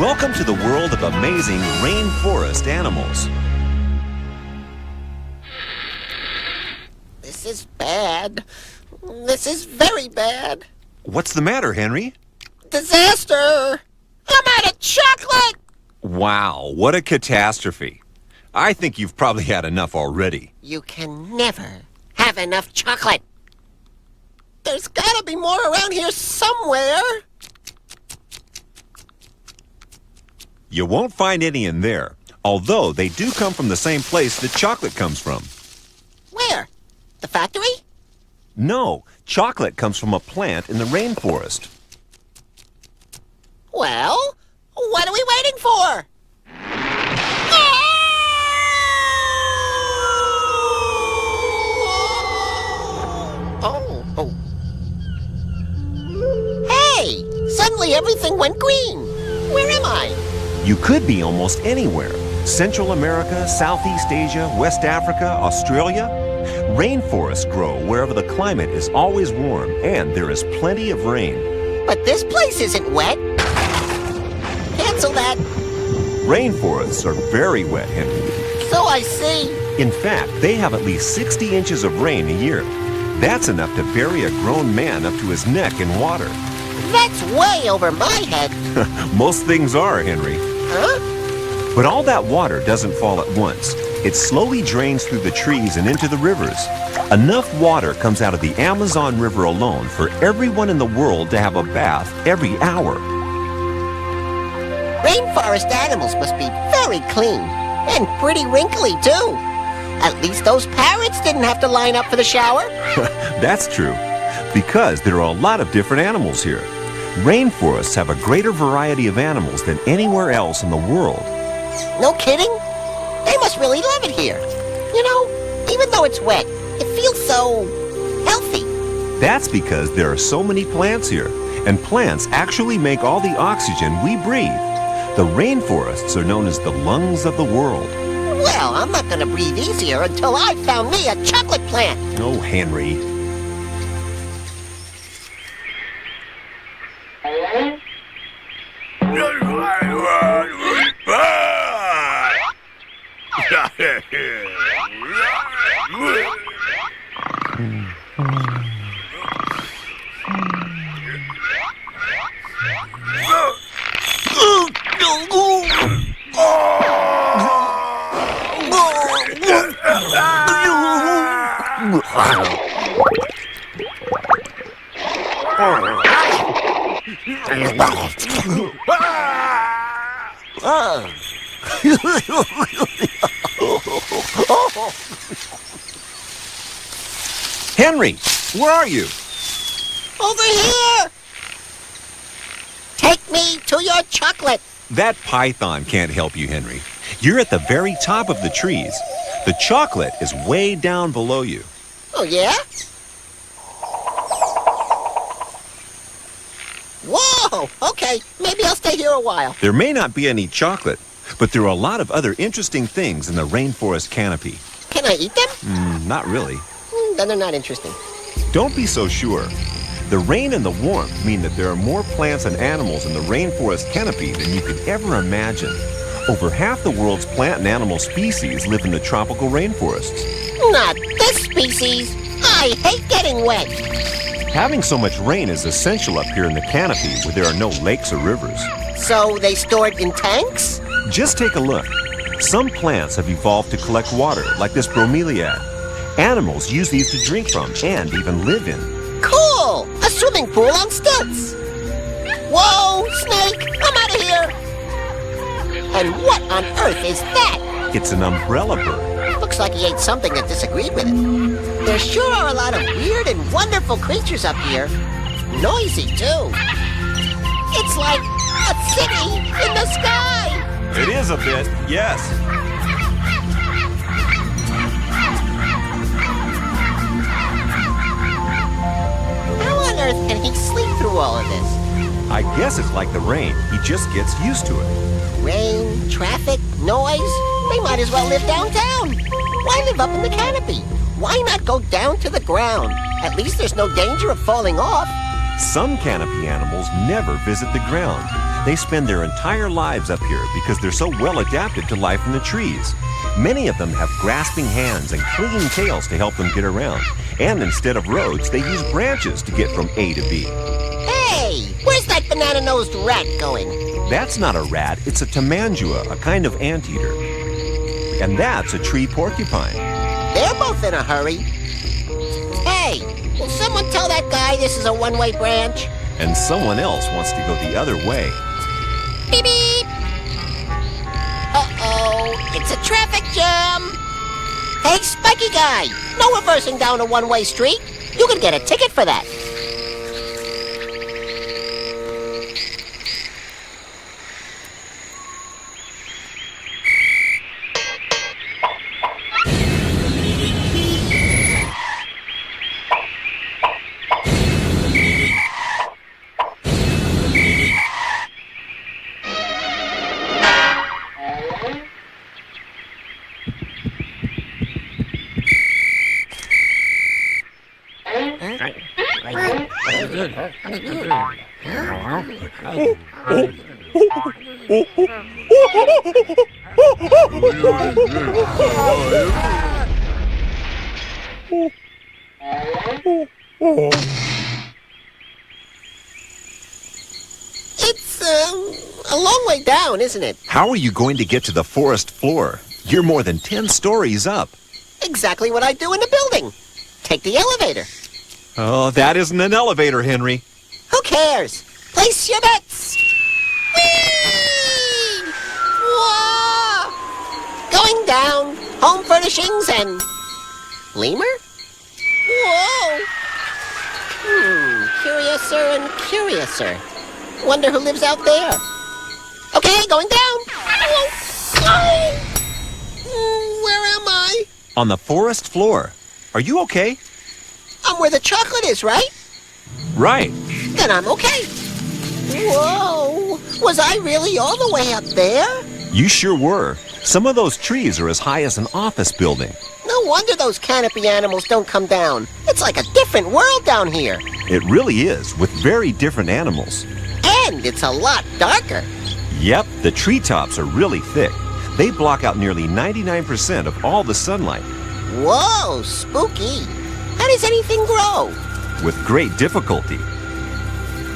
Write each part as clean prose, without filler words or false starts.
Welcome to the world of amazing rainforest animals. This is bad. This is very bad. What's the matter, Henry? Disaster! I'm out of chocolate! Wow, what a catastrophe. I think you've probably had enough already. You can never have enough chocolate. There's gotta be more around here somewhere. You won't find any in there, although they do come from the same place that chocolate comes from. Where? The factory? No, chocolate comes from a plant in the rainforest. Well, what are we waiting for? Oh. Hey! Suddenly everything went green. Where am I? You could be almost anywhere. Central America, Southeast Asia, West Africa, Australia. Rainforests grow wherever the climate is always warm and there is plenty of rain. But this place isn't wet. Cancel that. Rainforests are very wet, Henry. So I see. In fact, they have at least 60 inches of rain a year. That's enough to bury a grown man up to his neck in water. That's way over my head. Most things are, Henry. Huh? But all that water doesn't fall at once. It slowly drains through the trees and into the rivers. Enough water comes out of the Amazon River alone for everyone in the world to have a bath every hour. Rainforest animals must be very clean and pretty wrinkly, too. At least those parrots didn't have to line up for the shower. That's true, because there are a lot of different animals here. Rainforests have a greater variety of animals than anywhere else in the world. No kidding? They must really love it here. You know, even though it's wet, it feels so healthy. That's because there are so many plants here, and plants actually make all the oxygen we breathe. The rainforests are known as the lungs of the world. Well, I'm not going to breathe easier until I found me a chocolate plant. Oh, Henry. Henry, where are you? Over here! Take me to your chocolate. That python can't help you, Henry. You're at the very top of the trees. The chocolate is way down below you. Oh, yeah? Whoa! Okay, maybe I'll stay here a while. There may not be any chocolate, but there are a lot of other interesting things in the rainforest canopy. Can I eat them? Not really. Then they're not interesting. Don't be so sure. The rain and the warmth mean that there are more plants and animals in the rainforest canopy than you could ever imagine. Over half the world's plant and animal species live in the tropical rainforests. Not this species. I hate getting wet. Having so much rain is essential up here in the canopy where there are no lakes or rivers. So they store it in tanks? Just take a look. Some plants have evolved to collect water, like this bromeliad. Animals use these to drink from and even live in. Cool! A swimming pool on stilts. Whoa, snake! I'm out of here! And what on earth is that? It's an umbrella bird. Looks like he ate something that disagreed with it. There sure are a lot of weird and wonderful creatures up here. Noisy, too. It's like a city in the sky! It is a bit, yes. How on earth can he sleep through all of this? I guess it's like the rain. He just gets used to it. Rain, traffic, noise. They might as well live downtown. Why live up in the canopy? Why not go down to the ground? At least there's no danger of falling off. Some canopy animals never visit the ground. They spend their entire lives up here because they're so well adapted to life in the trees. Many of them have grasping hands and clinging tails to help them get around. And instead of roads, they use branches to get from A to B. Hey, where's that banana-nosed rat going? That's not a rat, it's a tamandua, a kind of anteater. And that's a tree porcupine. They're both in a hurry. Hey, will someone tell that guy this is a one-way branch? And someone else wants to go the other way. Beep, beep. Uh-oh, it's a traffic jam. Hey, Spiky Guy, no reversing down a one-way street. You can get a ticket for that. It's a long way down, isn't it? How are you going to get to the forest floor? You're more than 10 stories up. Exactly what I do in the building. Take the elevator. Oh, that isn't an elevator, Henry. Who cares? Place your bets. Whee! Whoa! Going down. Home furnishings and... lemur? Whoa! Curiouser and curiouser. Wonder who lives out there. Okay, going down. Whoa! Where am I? On the forest floor. Are you okay? I'm where the chocolate is, right? Right. Then I'm okay. Whoa! Was I really all the way up there? You sure were. Some of those trees are as high as an office building. No wonder those canopy animals don't come down. It's like a different world down here. It really is, with very different animals. And it's a lot darker. Yep, the treetops are really thick. They block out nearly 99% of all the sunlight. Whoa, spooky. How does anything grow? With great difficulty.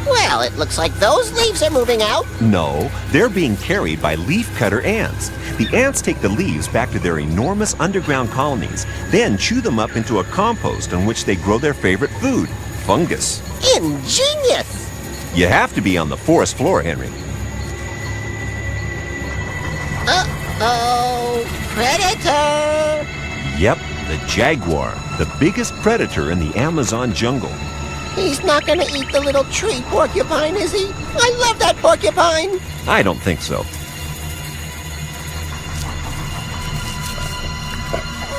Well, it looks like those leaves are moving out. No, they're being carried by leafcutter ants. The ants take the leaves back to their enormous underground colonies, then chew them up into a compost on which they grow their favorite food, fungus. Ingenious! You have to be on the forest floor, Henry. Uh-oh, predator! Yep, the jaguar, the biggest predator in the Amazon jungle. He's not gonna eat the little tree porcupine, is he? I love that porcupine! I don't think so.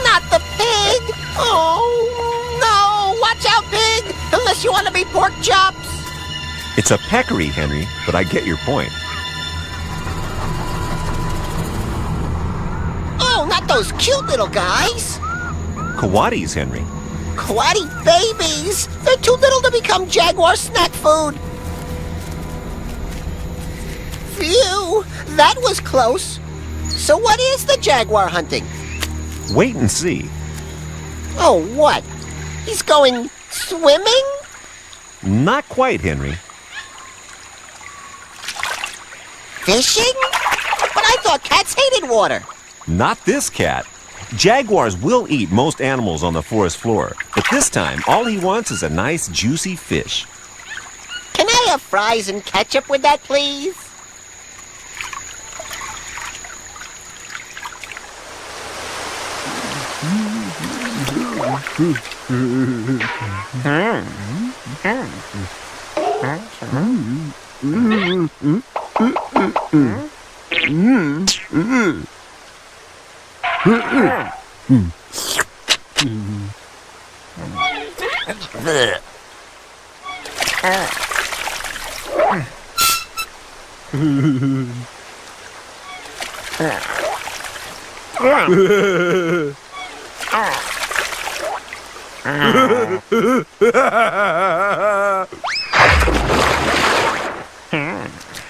Not the pig! Oh, no! Watch out, pig! Unless you want to be pork chops! It's a peccary, Henry, but I get your point. Oh, not those cute little guys! Coatis, Henry. Quaddy babies! They're too little to become jaguar snack food! Phew! That was close! So what is the jaguar hunting? Wait and see. Oh, what? He's going swimming? Not quite, Henry. Fishing? But I thought cats hated water. Not this cat. Jaguars will eat most animals on the forest floor, but this time all he wants is a nice juicy fish. Can I have fries and ketchup with that, please?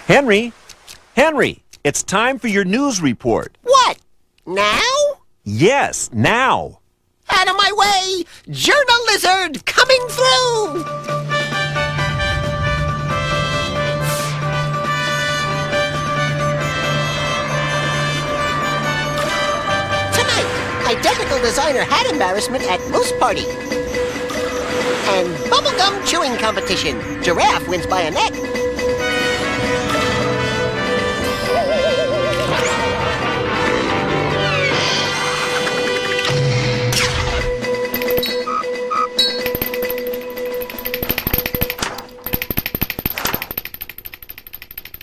Henry! Henry! It's time for your news report. What? Now? Yes, now! Out of my way! Journal Lizard coming through! Tonight, identical designer hat embarrassment at Moose Party. And bubblegum chewing competition. Giraffe wins by a neck.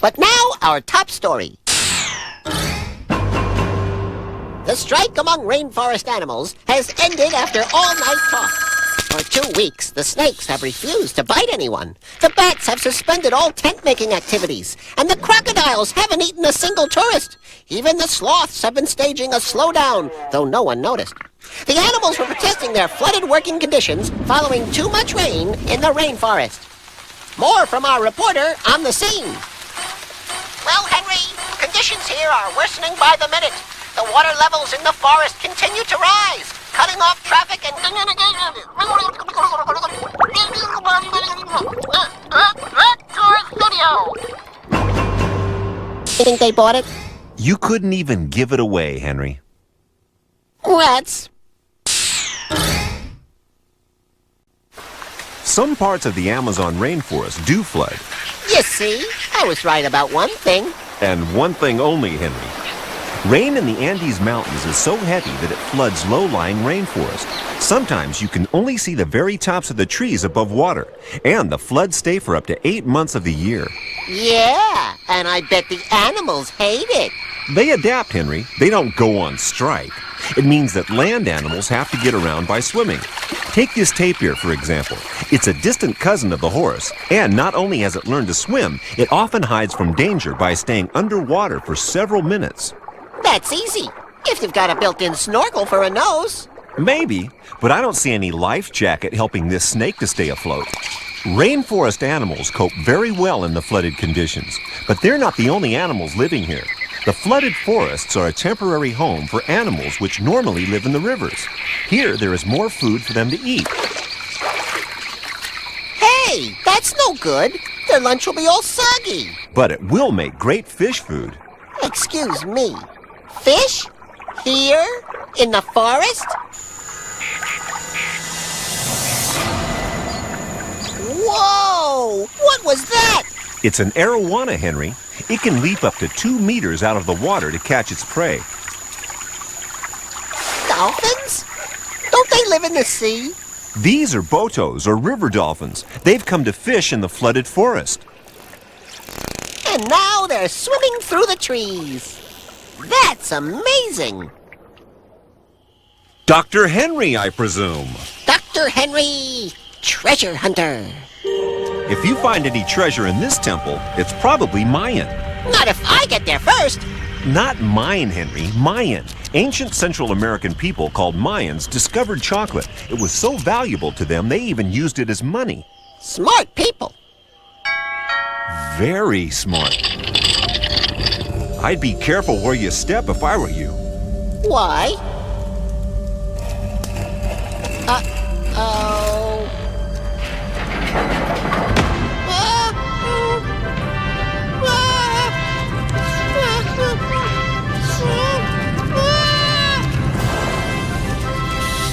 But now, our top story. The strike among rainforest animals has ended after all-night talk. For 2 weeks, the snakes have refused to bite anyone. The bats have suspended all tent-making activities. And the crocodiles haven't eaten a single tourist. Even the sloths have been staging a slowdown, though no one noticed. The animals were protesting their flooded working conditions following too much rain in the rainforest. More from our reporter on the scene. Well, Henry, conditions here are worsening by the minute. The water levels in the forest continue to rise, cutting off traffic and... You think they bought it? You couldn't even give it away, Henry. Rats. Some parts of the Amazon rainforest do flood. You see, I was right about one thing. And one thing only, Henry. Rain in the Andes Mountains is so heavy that it floods low-lying rainforest. Sometimes you can only see the very tops of the trees above water, and the floods stay for up to 8 months of the year. Yeah, and I bet the animals hate it. They adapt, Henry. They don't go on strike. It means that land animals have to get around by swimming. Take this tapir, for example. It's a distant cousin of the horse, and not only has it learned to swim, it often hides from danger by staying underwater for several minutes. That's easy, if you've got a built-in snorkel for a nose. Maybe, but I don't see any life jacket helping this snake to stay afloat. Rainforest animals cope very well in the flooded conditions, but they're not the only animals living here. The flooded forests are a temporary home for animals which normally live in the rivers. Here, there is more food for them to eat. Hey, that's no good. Their lunch will be all soggy. But it will make great fish food. Excuse me. Fish? Here? In the forest? Whoa! What was that? It's an arowana, Henry. It can leap up to 2 meters out of the water to catch its prey. Dolphins? Don't they live in the sea? These are botos, or river dolphins. They've come to fish in the flooded forest. And now they're swimming through the trees. That's amazing. Dr. Henry, I presume. Dr. Henry, treasure hunter. If you find any treasure in this temple, it's probably Mayan. Not if I get there first. Not mine, Henry, Mayan. Ancient Central American people called Mayans discovered chocolate. It was so valuable to them, they even used it as money. Smart people. Very smart. I'd be careful where you step if I were you. Why? Uh-oh.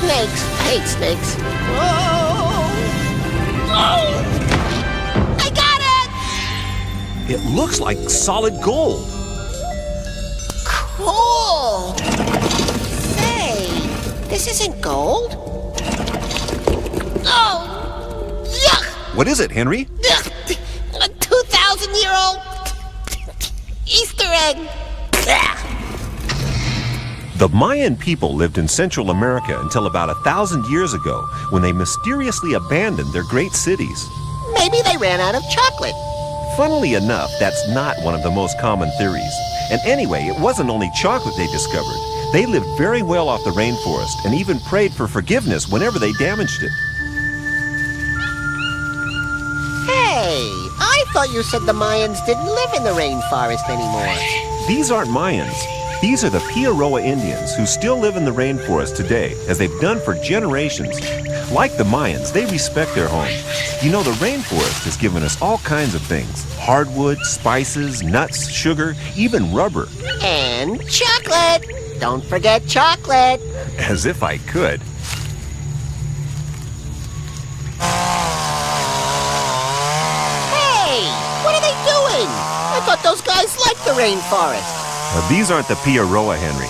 Snakes. I hate snakes. I got it! It looks like solid gold. Cool! Say, this isn't gold? Oh! Yuck! What is it, Henry? Ugh, a 2,000-year-old Easter egg! Ugh. The Mayan people lived in Central America until about 1,000 years ago, when they mysteriously abandoned their great cities. Maybe they ran out of chocolate. Funnily enough, that's not one of the most common theories. And anyway, it wasn't only chocolate they discovered. They lived very well off the rainforest and even prayed for forgiveness whenever they damaged it. Hey, I thought you said the Mayans didn't live in the rainforest anymore. These aren't Mayans. These are the Piaroa Indians who still live in the rainforest today, as they've done for generations. Like the Mayans, they respect their home. You know, the rainforest has given us all kinds of things. Hardwood, spices, nuts, sugar, even rubber. And chocolate! Don't forget chocolate! As if I could. Hey! What are they doing? I thought those guys liked the rainforest. Now, these aren't the Piaroa, Henry.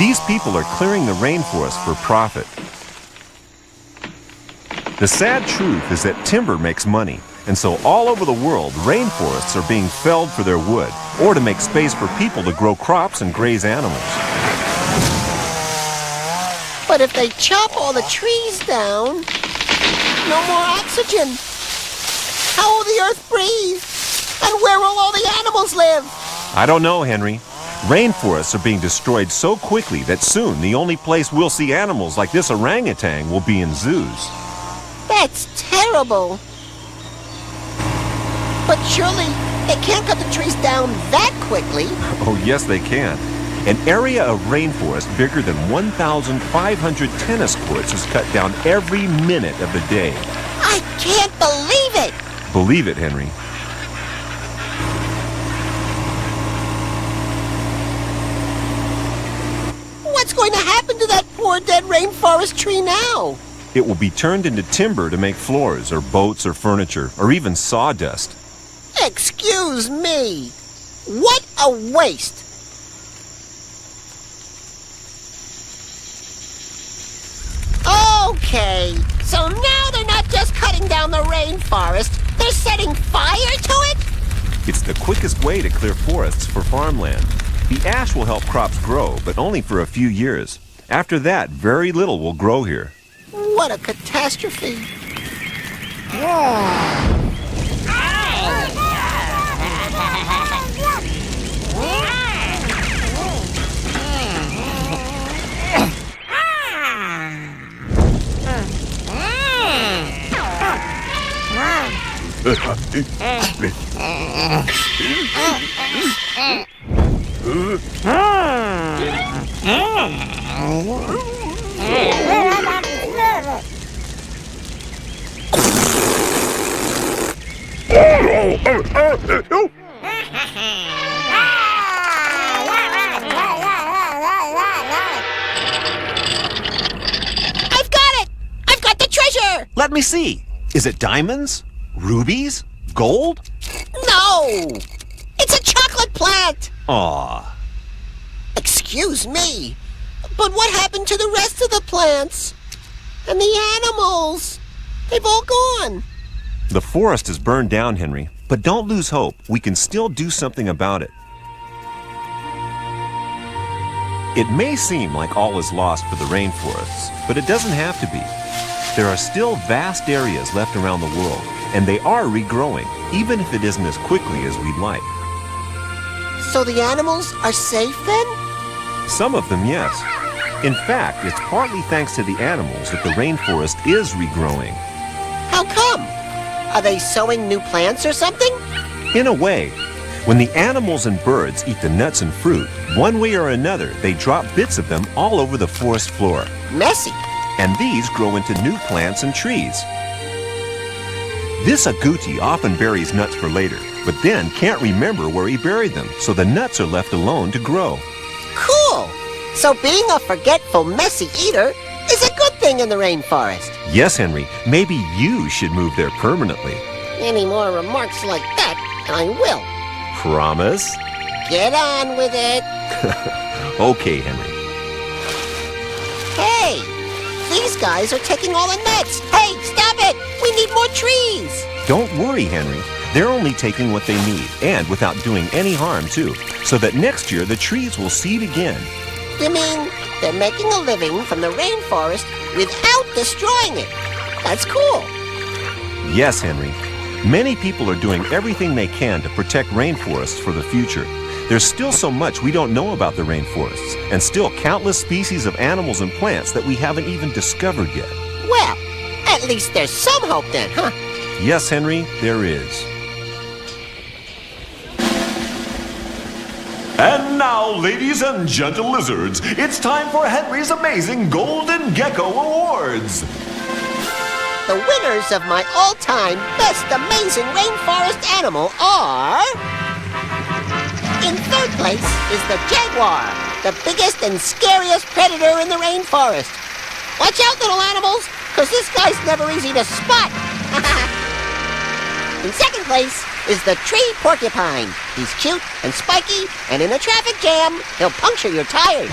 These people are clearing the rainforest for profit. The sad truth is that timber makes money, and so all over the world, rainforests are being felled for their wood, or to make space for people to grow crops and graze animals. But if they chop all the trees down, no more oxygen. How will the earth breathe? And where will all the animals live? I don't know, Henry. Rainforests are being destroyed so quickly that soon the only place we'll see animals like this orangutan will be in zoos. That's terrible. But surely they can't cut the trees down that quickly. Oh, yes, they can. An area of rainforest bigger than 1,500 tennis courts is cut down every minute of the day. I can't believe it! Believe it, Henry. What's going to happen to that poor dead rainforest tree now? It will be turned into timber to make floors or boats or furniture or even sawdust. Excuse me. What a waste. Okay, so now they're not just cutting down the rainforest, they're setting fire to it? It's the quickest way to clear forests for farmland. The ash will help crops grow, but only for a few years. After that, very little will grow here. What a catastrophe. Let me see. Is it diamonds? Rubies? Gold? No! It's a chocolate plant! Aw. Excuse me, but what happened to the rest of the plants? And the animals? They've all gone. The forest is burned down, Henry, but don't lose hope. We can still do something about it. It may seem like all is lost for the rainforests, but it doesn't have to be. There are still vast areas left around the world, and they are regrowing, even if it isn't as quickly as we'd like. So the animals are safe then? Some of them, yes. In fact, it's partly thanks to the animals that the rainforest is regrowing. How come? Are they sowing new plants or something? In a way, when the animals and birds eat the nuts and fruit, one way or another, they drop bits of them all over the forest floor. Messy. And these grow into new plants and trees. This agouti often buries nuts for later, but then can't remember where he buried them, so the nuts are left alone to grow. Cool! So being a forgetful, messy eater is a good thing in the rainforest. Yes, Henry, maybe you should move there permanently. Any more remarks like that, and I will. Promise? Get on with it. Okay, Henry. Hey! These guys are taking all the nuts! Hey, stop it! We need more trees! Don't worry, Henry. They're only taking what they need, and without doing any harm, too, so that next year the trees will seed again. You mean they're making a living from the rainforest without destroying it? That's cool. Yes, Henry. Many people are doing everything they can to protect rainforests for the future. There's still so much we don't know about the rainforests, and still countless species of animals and plants that we haven't even discovered yet. Well, at least there's some hope then, huh? Yes, Henry, there is. And now, ladies and gentle lizards, it's time for Henry's amazing Golden Gecko Awards. The winners of my all-time best amazing rainforest animal are... In third place is the jaguar, the biggest and scariest predator in the rainforest. Watch out, little animals, because this guy's never easy to spot. In second place is the tree porcupine. He's cute and spiky, and in a traffic jam, he'll puncture your tires.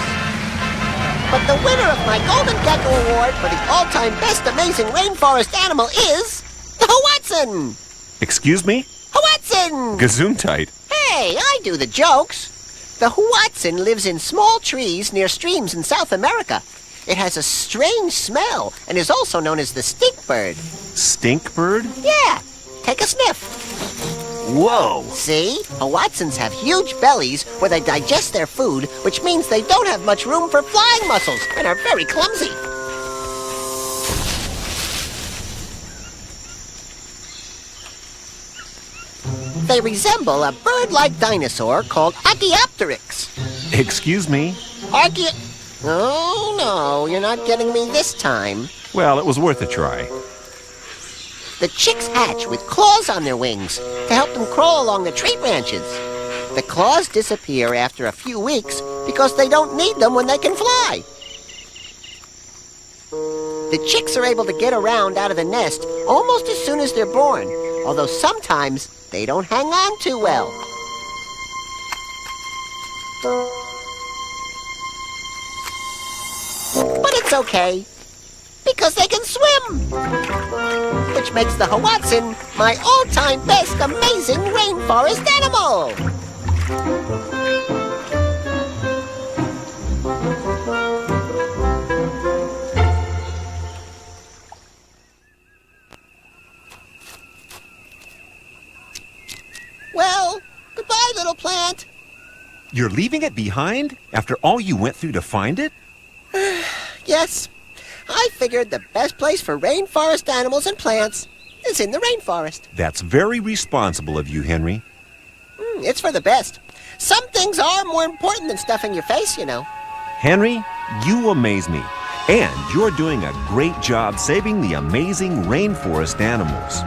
But the winner of my Golden Gecko Award for the all-time best amazing rainforest animal is the Hoatzin. Excuse me? Hoatzin! Gesundheit. Hey, I do the jokes. The Hoatzin lives in small trees near streams in South America. It has a strange smell and is also known as the stink bird. Stink bird? Yeah, take a sniff. Whoa! See? Hoatzins have huge bellies where they digest their food, which means they don't have much room for flying muscles and are very clumsy. They resemble a bird-like dinosaur called Archaeopteryx. Excuse me? Oh, no, you're not getting me this time. Well, it was worth a try. The chicks hatch with claws on their wings to help them crawl along the tree branches. The claws disappear after a few weeks because they don't need them when they can fly. The chicks are able to get around out of the nest almost as soon as they're born, although sometimes they don't hang on too well. But it's okay, because they can swim, which makes the Hoatzin my all-time best amazing rainforest animal. Well, goodbye, little plant. You're leaving it behind after all you went through to find it? Yes, I figured the best place for rainforest animals and plants is in the rainforest. That's very responsible of you, Henry. It's for the best. Some things are more important than stuffing your face, you know. Henry, you amaze me. And you're doing a great job saving the amazing rainforest animals.